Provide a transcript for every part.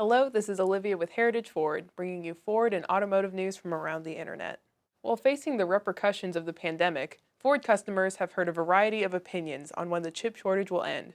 Hello, this is Olivia with Heritage Ford, bringing you Ford and automotive news from around the internet. While facing the repercussions of the pandemic, Ford customers have heard a variety of opinions on when the chip shortage will end.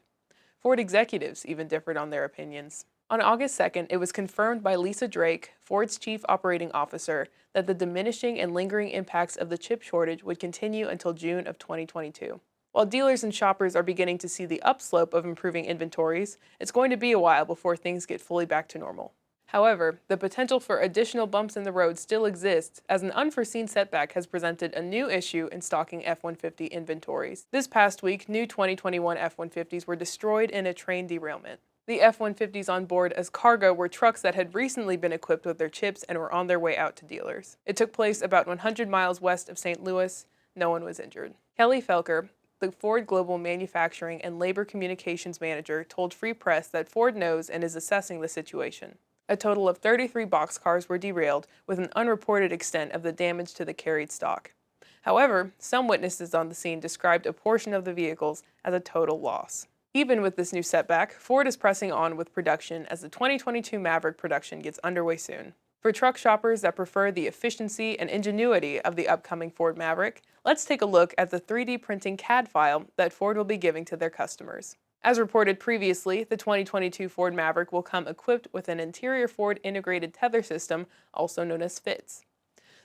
Ford executives even differed on their opinions. On August 2nd, it was confirmed by Lisa Drake, Ford's chief operating officer, that the diminishing and lingering impacts of the chip shortage would continue until June of 2022. While dealers and shoppers are beginning to see the upslope of improving inventories, it's going to be a while before things get fully back to normal. However, the potential for additional bumps in the road still exists, as an unforeseen setback has presented a new issue in stocking F-150 inventories. This past week, new 2021 F-150s were destroyed in a train derailment. The F-150s on board as cargo were trucks that had recently been equipped with their chips and were on their way out to dealers. It took place about 100 miles west of St. Louis. No one was injured. Kelly Felker, the Ford Global Manufacturing and Labor Communications Manager, told Free Press that Ford knows and is assessing the situation. A total of 33 boxcars were derailed, with an unreported extent of the damage to the carried stock. However, some witnesses on the scene described a portion of the vehicles as a total loss. Even with this new setback, Ford is pressing on with production as the 2022 Maverick production gets underway soon. For truck shoppers that prefer the efficiency and ingenuity of the upcoming Ford Maverick, let's take a look at the 3D printing CAD file that Ford will be giving to their customers. As reported previously, the 2022 Ford Maverick will come equipped with an interior Ford integrated tether system, also known as FITS.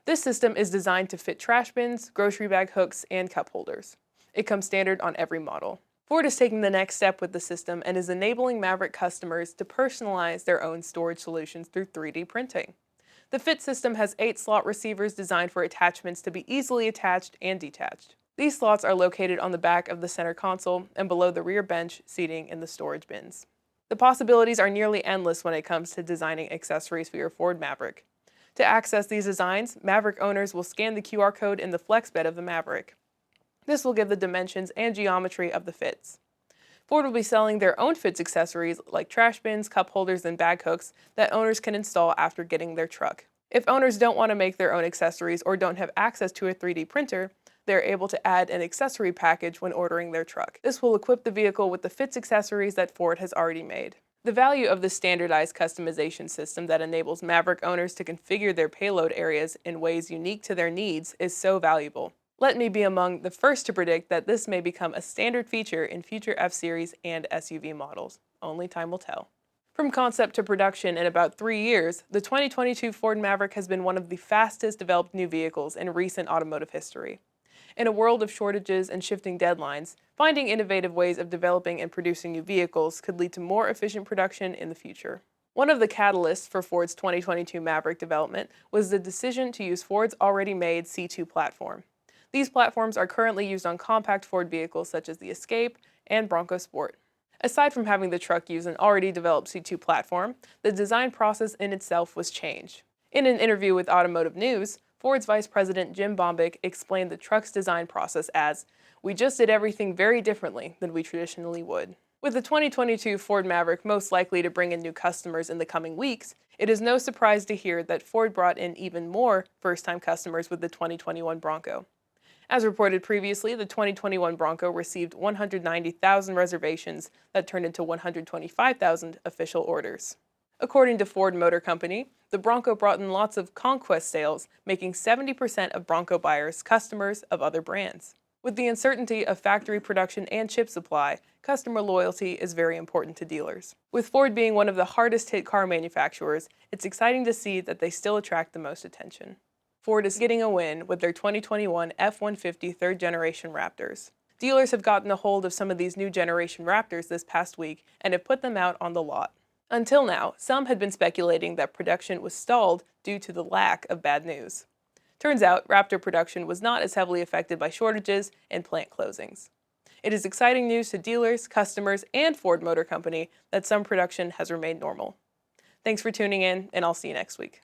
This system is designed to fit trash bins, grocery bag hooks, and cup holders. It comes standard on every model. Ford is taking the next step with the system and is enabling Maverick customers to personalize their own storage solutions through 3D printing. The FIT system has 8 slot receivers designed for attachments to be easily attached and detached. These slots are located on the back of the center console and below the rear bench seating in the storage bins. The possibilities are nearly endless when it comes to designing accessories for your Ford Maverick. To access these designs, Maverick owners will scan the QR code in the flex bed of the Maverick. This will give the dimensions and geometry of the FITs. Ford will be selling their own FITS accessories like trash bins, cup holders, and bag hooks that owners can install after getting their truck. If owners don't want to make their own accessories or don't have access to a 3D printer, they're able to add an accessory package when ordering their truck. This will equip the vehicle with the FITS accessories that Ford has already made. The value of the standardized customization system that enables Maverick owners to configure their payload areas in ways unique to their needs is so valuable. Let me be among the first to predict that this may become a standard feature in future F-Series and SUV models. Only time will tell. From concept to production in about 3 years, the 2022 Ford Maverick has been one of the fastest developed new vehicles in recent automotive history. In a world of shortages and shifting deadlines, finding innovative ways of developing and producing new vehicles could lead to more efficient production in the future. One of the catalysts for Ford's 2022 Maverick development was the decision to use Ford's already made C2 platform. These platforms are currently used on compact Ford vehicles such as the Escape and Bronco Sport. Aside from having the truck use an already developed C2 platform, the design process in itself was changed. In an interview with Automotive News, Ford's Vice President Jim Bombick explained the truck's design process as, "We just did everything very differently than we traditionally would." With the 2022 Ford Maverick most likely to bring in new customers in the coming weeks, it is no surprise to hear that Ford brought in even more first-time customers with the 2021 Bronco. As reported previously, the 2021 Bronco received 190,000 reservations that turned into 125,000 official orders. According to Ford Motor Company, the Bronco brought in lots of conquest sales, making 70% of Bronco buyers customers of other brands. With the uncertainty of factory production and chip supply, customer loyalty is very important to dealers. With Ford being one of the hardest hit car manufacturers, it's exciting to see that they still attract the most attention. Ford is getting a win with their 2021 F-150 third-generation Raptors. Dealers have gotten a hold of some of these new generation Raptors this past week and have put them out on the lot. Until now, some had been speculating that production was stalled due to the lack of bad news. Turns out, Raptor production was not as heavily affected by shortages and plant closings. It is exciting news to dealers, customers, and Ford Motor Company that some production has remained normal. Thanks for tuning in, and I'll see you next week.